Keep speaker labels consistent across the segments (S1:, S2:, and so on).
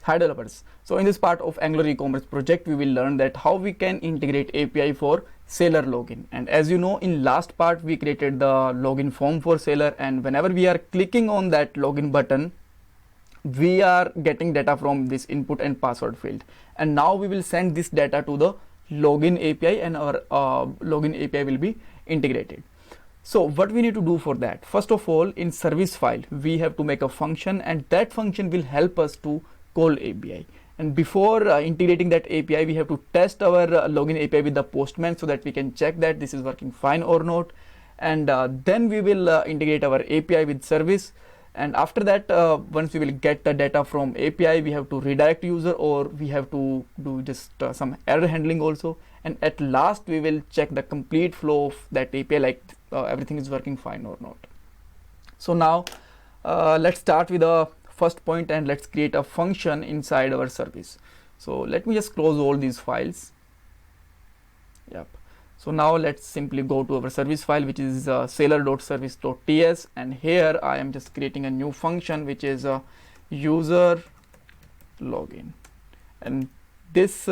S1: Hi developers. So in this part of Angular e-commerce project, we will learn that how we can integrate API for seller login. And as you know, in last part, we created the login form for seller, and whenever we are clicking on that login button, we are getting data from this input and password field. And now we will send this data to the login API, and our login API will be integrated. So what we need to do for that? First of all, in service file, we have to make a function, and that function will help us to call API. And before integrating that API, we have to test our login API with the Postman so that we can check that this is working fine or not. And then we will integrate our API with service. And after that, once we will get the data from API, we have to redirect user, or we have to do just some error handling also. And at last, we will check the complete flow of that API, like everything is working fine or not. So now let's start with the first point, and let's create a function inside our service. So let me just close all these files. Yep. So now let's simply go to our service file, which is seller.service.ts, and here I am just creating a new function, which is a user login, and this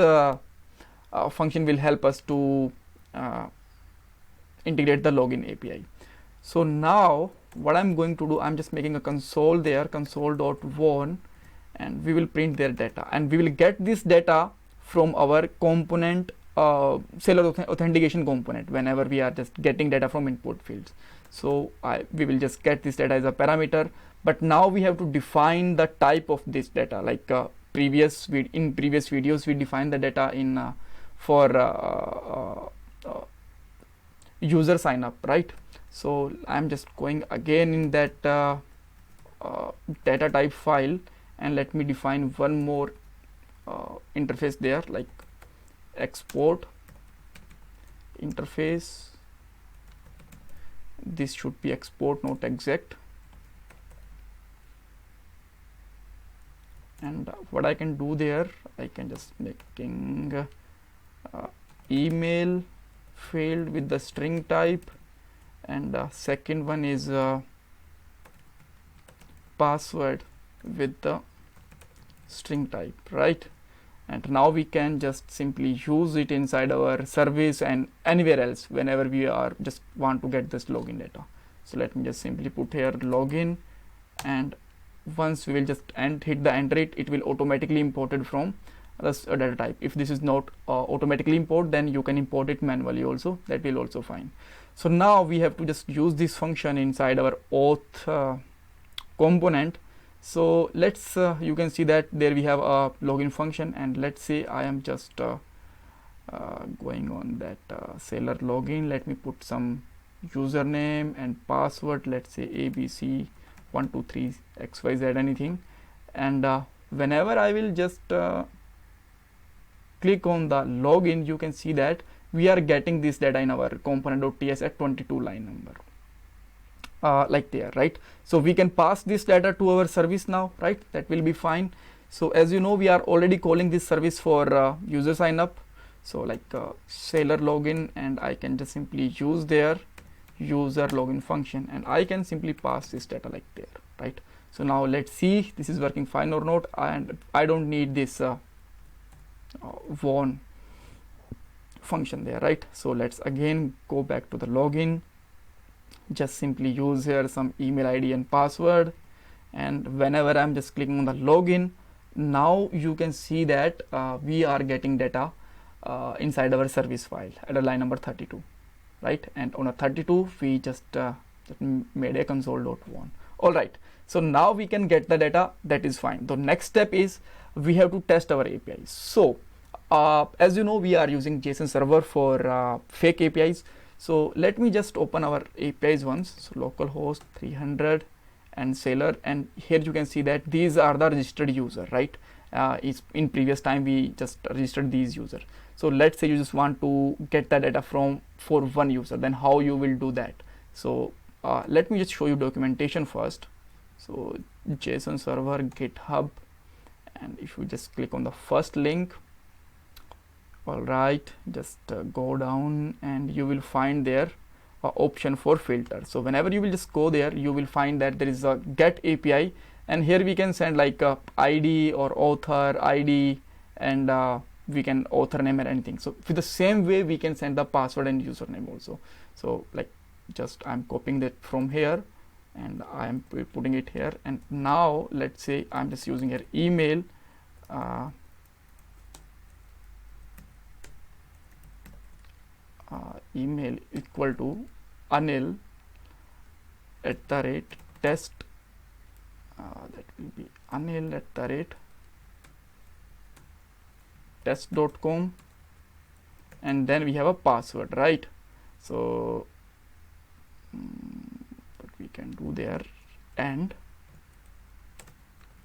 S1: function will help us to integrate the login API. So now what I'm going to do, I'm just making a console there, console.warn, and we will print their data, and we will get this data from our component, seller authentication component, whenever we are just getting data from input fields. So we will just get this data as a parameter, but now we have to define the type of this data. Like in previous videos, we defined the data in for user sign up, right? So I'm just going again in that data type file, and let me define one more interface there, like export interface. This should be export, not exec. And what I can do there, I can just making email field with the string type, and second one is password with the string type, right? And now we can just simply use it inside our service and anywhere else whenever we are just want to get this login data. So let me just simply put here login, and once we will just hit the enter it will automatically import it from this data type. If this is not automatically import, then you can import it manually also, that will also fine. So now we have to just use this function inside our auth component. So let's you can see that there we have a login function, and let's say I am just going on that seller login. Let me put some username and password, let's say abc123xyz, anything. And whenever I will just click on the login, you can see that we are getting this data in our component.ts at 22 line number, like there, right? So we can pass this data to our service now, right? That will be fine. So as you know, we are already calling this service for user sign up. So like seller login, and I can just simply use their user login function, and I can simply pass this data like there, right? So now let's see this is working fine or not, and I don't need this warn function there, right? So let's again go back to the login, just simply use here some email ID and password, and whenever I'm just clicking on the login, now you can see that we are getting data inside our service file at a line number 32, right? And on a 32 we just made a console.warn. All right, so now we can get the data, that is fine. The next step is we have to test our APIs. So as you know, we are using JSON server for fake APIs. So let me just open our APIs once. So localhost 300 and seller, and here you can see that these are the registered user, right? It's in previous time we just registered these user. So let's say you just want to get the data for one user, then how you will do that? So let me just show you documentation first. So JSON server GitHub, and if you just click on the first link, all right, just go down, and you will find there option for filter. So whenever you will just go there, you will find that there is a get API, and here we can send like id or author id, and we can author name and anything. So with the same way we can send the password and username also. So like just I'm copying that from here and I'm putting it here, and now let's say I'm just using here email, email equal to anil @test, that will be anil @test.com, and then we have a password, right? So what we can do there, and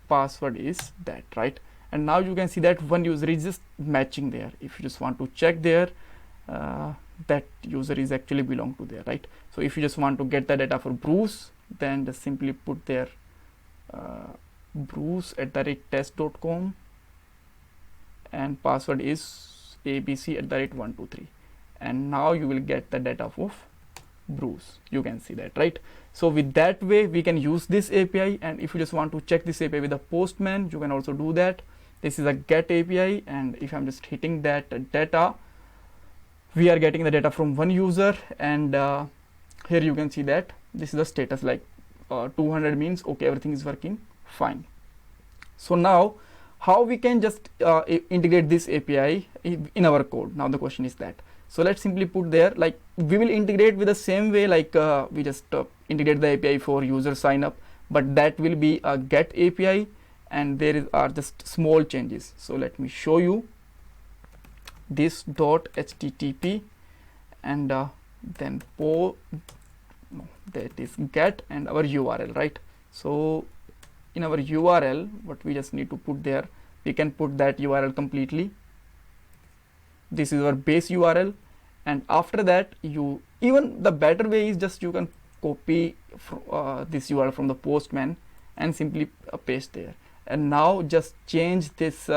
S1: password is that, right? And now you can see that one user is just matching there. If you just want to check there, that user is actually belong to there, right? So if you just want to get the data for Bruce, then just simply put there Bruce @test.com, and password is abc@123, and now you will get the data of Bruce. You can see that, right? So with that way we can use this API, and if you just want to check this API with the Postman, you can also do that. This is a get API, and if I'm just hitting that data, we are getting the data from one user, and here you can see that this is the status, like 200 means okay, everything is working fine. So now how we can just integrate this API in our code? Now the question is that, so let's simply put there, like we will integrate with the same way like we just integrate the API for user sign up, but that will be a get API, and there are just small changes. So let me show you this .http, and then that is get and our URL, right? So in our URL, what we just need to put there, we can put that URL completely. This is our base URL, and after that, you even the better way is just you can copy this URL from the Postman and simply paste there, and now just change this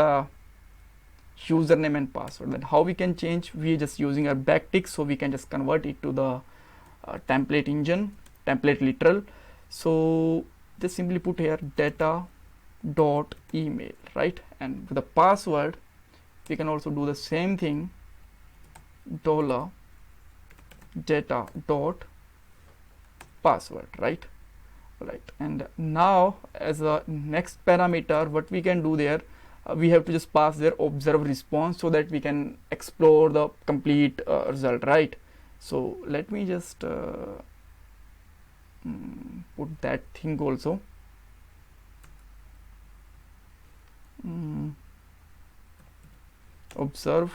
S1: username and password. Then how we can change? We just using a backtick, so we can just convert it to the template engine, template literal. So just simply put here data.email, right? And with the password we can also do the same thing, $data.password, right? And now as a next parameter, what we can do there, we have to just pass their observe response so that we can explore the complete result, right? So let me just put that thing also. Observe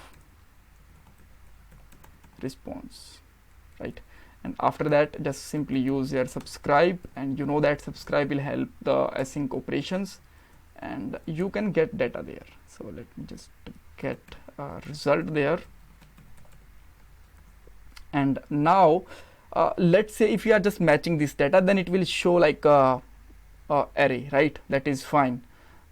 S1: response, right? And after that just simply use your subscribe, and you know that subscribe will help the async operations, and you can get data there. So let me just get a result there. And now let's say if you are just matching this data, then it will show like a array, right? That is fine.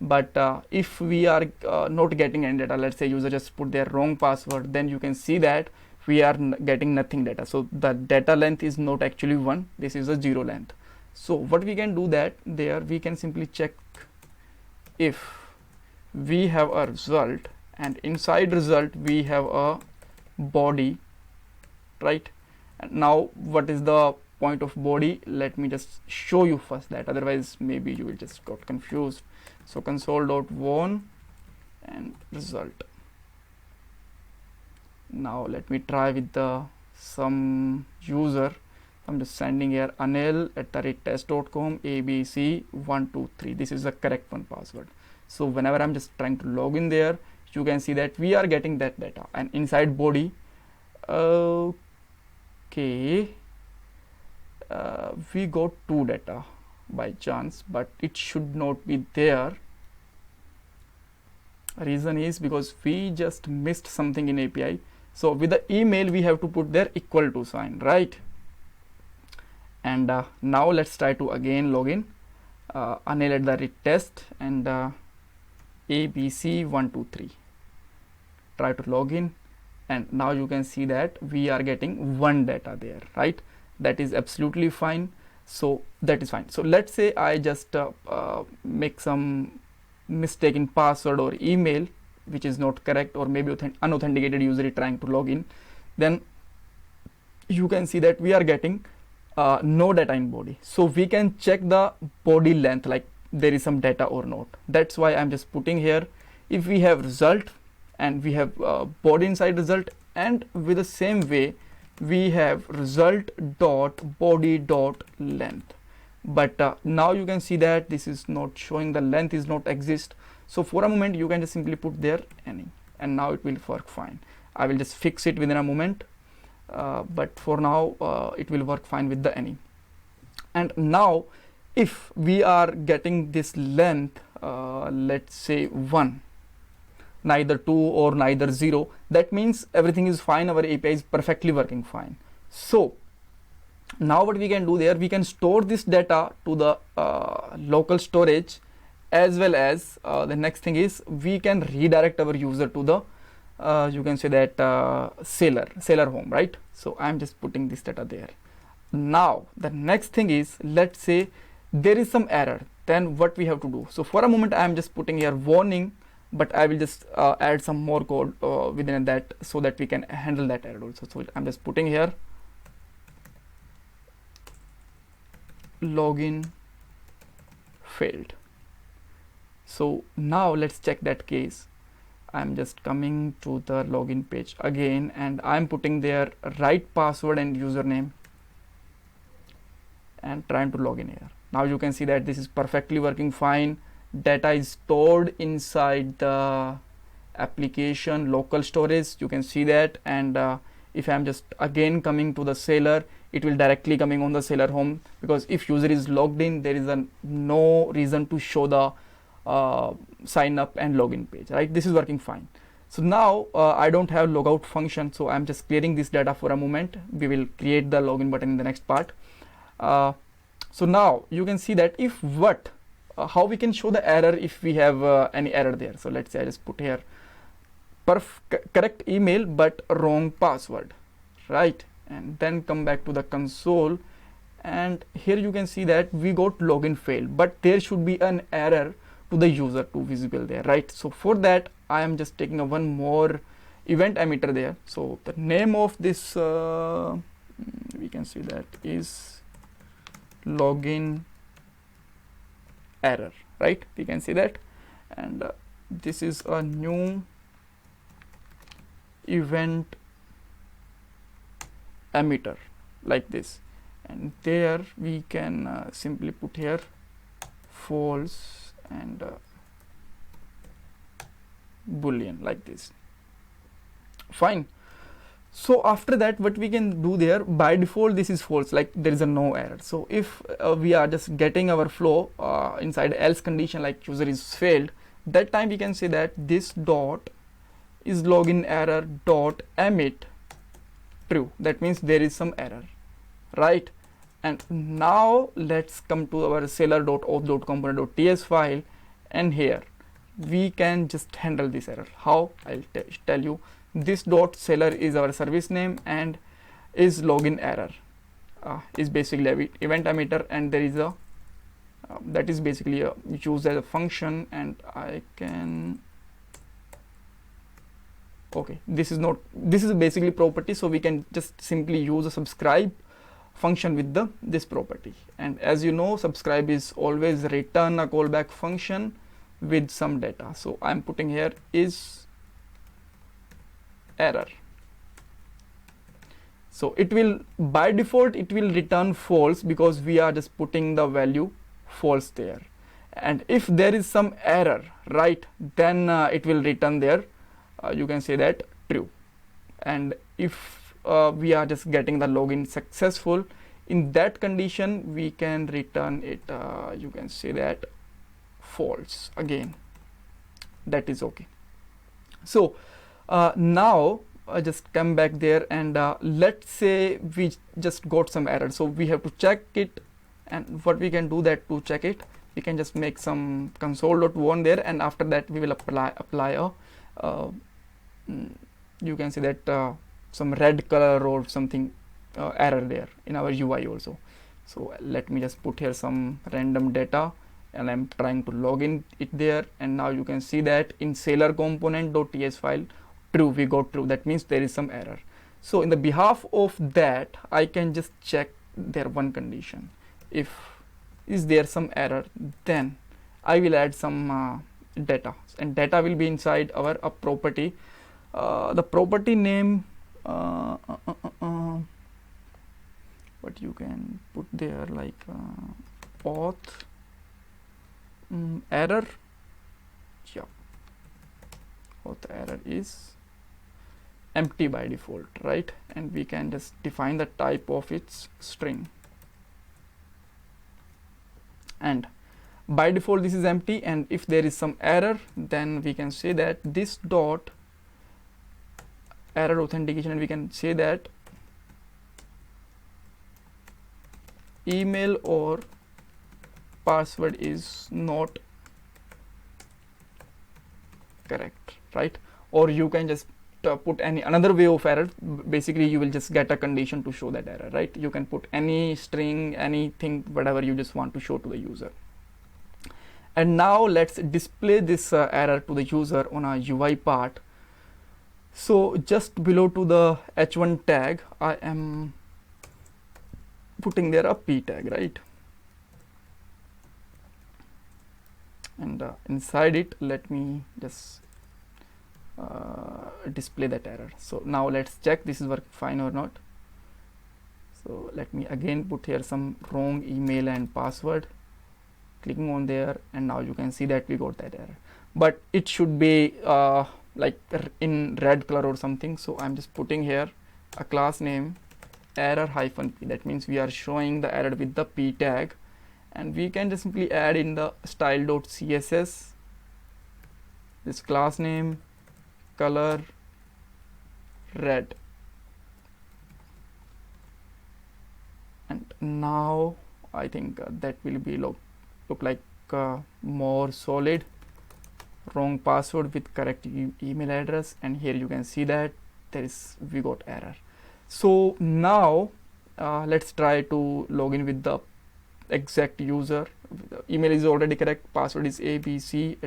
S1: But if we are not getting any data, let's say user just put their wrong password, then you can see that we are getting nothing data. So the data length is not actually 1, this is a 0 length. So what we can do that there, we can simply check if we have a result, and inside result we have a body, right? And now what is the point of body? Let me just show you first that, otherwise maybe you will just got confused. So console.won and result. Now let me try with the some user. I'm just sending here anil@test.com abc123. This is the correct one password. So whenever I'm just trying to log in there, you can see that we are getting that data, and inside body, okay, we got 2 data by chance, but it should not be there. Reason is because we just missed something in API. So with the email we have to put their equal to sign, right? And now let's try to again log in, anil@test and abc123. Try to log in, and now you can see that we are getting 1 data there, right? That is absolutely fine. So that is fine. So let's say I just make some mistake in password or email which is not correct, or maybe unauthenticated user is trying to log in, then you can see that we are getting no data in body. So we can check the body length, like there is some data or not. That's why I'm just putting here, if we have result and we have body inside result, and with the same way we have result dot body dot length. But now you can see that this is not showing, the length is not exist. So for a moment you can just simply put there any, and now it will work fine. I will just fix it within a moment, but for now it will work fine with the any. And now if we are getting this length, let's say 1, neither 2 or neither 0, that means everything is fine, our API is perfectly working fine. So now what we can do there, we can store this data to the local storage, as well as the next thing is we can redirect our user to the you can say that seller home, right? So I'm just putting this data there. Now the next thing is, let's say there is some error, then what we have to do. So for a moment I'm just putting here warning, but I will just add some more code within that so that we can handle that error also. So I'm just putting here login failed. So now let's check that case. I'm just coming to the login page again, and I'm putting there right password and username and trying to log in here. Now you can see that this is perfectly working fine. Data is stored inside the application local storage, you can see that. And if I'm just again coming to the seller, it will directly coming on the seller home, because if user is logged in, there is no reason to show the sign up and login page, right? This is working fine. So now I don't have logout function, so I'm just clearing this data for a moment. We will create the login button in the next part. So now you can see that if how we can show the error if we have any error there. So let's say I just put here correct email but wrong password, right? And then come back to the console, and here you can see that we got login failed, but there should be an error to the user to visible there, right? So for that I am just taking a one more event emitter there. So the name of this we can see that is login error, right? We can see that, and this is a new event emitter like this, and there we can simply put here false and boolean like this. Fine. So after that what we can do there, by default this is false, like there is a no error. So if we are just getting our flow inside else condition like user is failed, that time we can say that this dot is login error dot emit true. That means there is some error, right? And now let's come to our seller.auth.component.ts file, and here we can just handle this error. How? I'll tell you. This dot seller is our service name, and is login error is basically event emitter, and there is a that is basically used as a function. And I can okay, this is basically property, so we can just simply use a subscribe function with this property. And as you know, subscribe is always return a callback function with some data. So I'm putting here is error. So it will, by default it will return false, because we are just putting the value false there. And if there is some error, right, then it will return there you can say that true. And if we are just getting the login successful, in that condition we can return it you can say that false again. That is okay. So now just come back there, and let's say we just got some error, so we have to check it. And what we can do that to check it, we can just make some console.warn there, and after that we will apply a you can say that some red color or something error there in our UI also. So let me just put here some random data, and I'm trying to log in it there, and now you can see that in sailor component.ts file, true, we got true. That means there is some error. So in the behalf of that, I can just check there one condition. If is there some error, then I will add some data, and data will be inside our property. The property name, what you can put there, like auth error. Yeah, auth error is empty by default, right? And we can just define the type of its string, and by default this is empty. And if there is some error, then we can say that this dot error authentication, and we can say that email or password is not correct, right? Or you can just put any another way of error. Basically you will just get a condition to show that error, right? You can put any string, anything, whatever you just want to show to the user. And now let's display this error to the user on a UI part. So just below to the h1 tag, I am putting there a p tag, right? And inside it, let me just display that error. So now let's check this is work fine or not. So let me again put here some wrong email and password, clicking on there, and now you can see that we got that error, but it should be like in red color or something. So I'm just putting here a class name error -p. That means we are showing the error with the p tag, and we can just simply add in the style.css this class name color red. And now I think that will be look like more solid. Wrong password with correct email address, and here you can see that we got error. So now let's try to log in with the exact user. The email is already correct, password is abc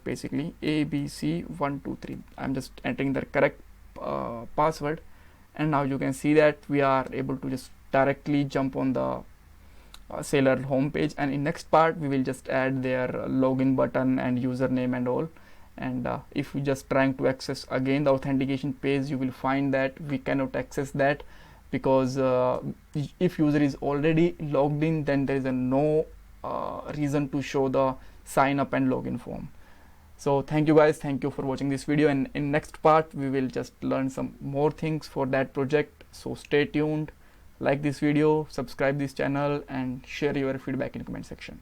S1: basically abc123. I'm just entering the correct password, and now you can see that we are able to just directly jump on the Sailor homepage. And in next part we will just add their login button and username and all. And if we just trying to access again the authentication page, you will find that we cannot access that, because if user is already logged in, then there is no reason to show the sign up and login form. So thank you guys, thank you for watching this video, and in next part we will just learn some more things for that project. So stay tuned, like this video, subscribe this channel, and share your feedback in comment section.